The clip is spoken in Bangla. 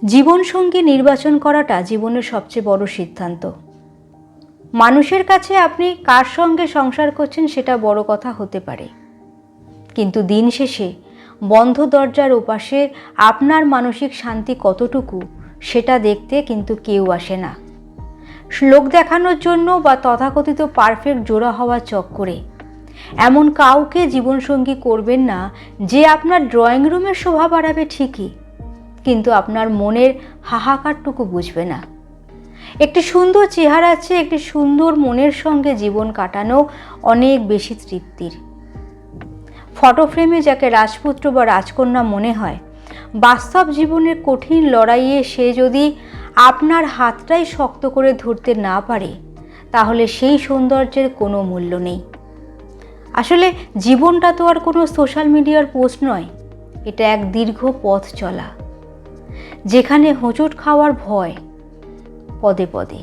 জীবনসঙ্গী নির্বাচন করাটা জীবনের সবচেয়ে বড় সিদ্ধান্ত। মানুষের কাছে আপনি কার সঙ্গে সংসার করছেন সেটা বড় কথা হতে পারে, কিন্তু দিন শেষে বন্ধ দরজার ওপাশে আপনার মানসিক শান্তি কতটুকু সেটা দেখতে কিন্তু কেউ আসে না। লোক দেখানোর জন্য বা তথাকথিত পারফেক্ট জোড়া হওয়ার চক্করে এমন কাউকে জীবনসঙ্গী করবেন না যে আপনার ড্রয়িং রুমের শোভা বাড়াবে ঠিকই, কিন্তু আপনার মনের হাহাকারটুকু বুঝবে না। একটি সুন্দর চেহারা আছে, একটি সুন্দর মনের সঙ্গে জীবন কাটানো অনেক বেশি তৃপ্তির। ফটো ফ্রেমে যাকে রাজপুত্র বা রাজকন্যা মনে হয়, বাস্তব জীবনের কঠিন লড়াইয়ে সে যদি আপনার হাতটাই শক্ত করে ধরতে না পারে, তাহলে সেই সৌন্দর্যের কোনো মূল্য নেই। আসলে জীবনটা তো আর কোনো সোশ্যাল মিডিয়ার পোস্ট নয়, এটা এক দীর্ঘ পথ চলা, যেখানে হোঁচট খাওয়ার ভয় পদে পদে।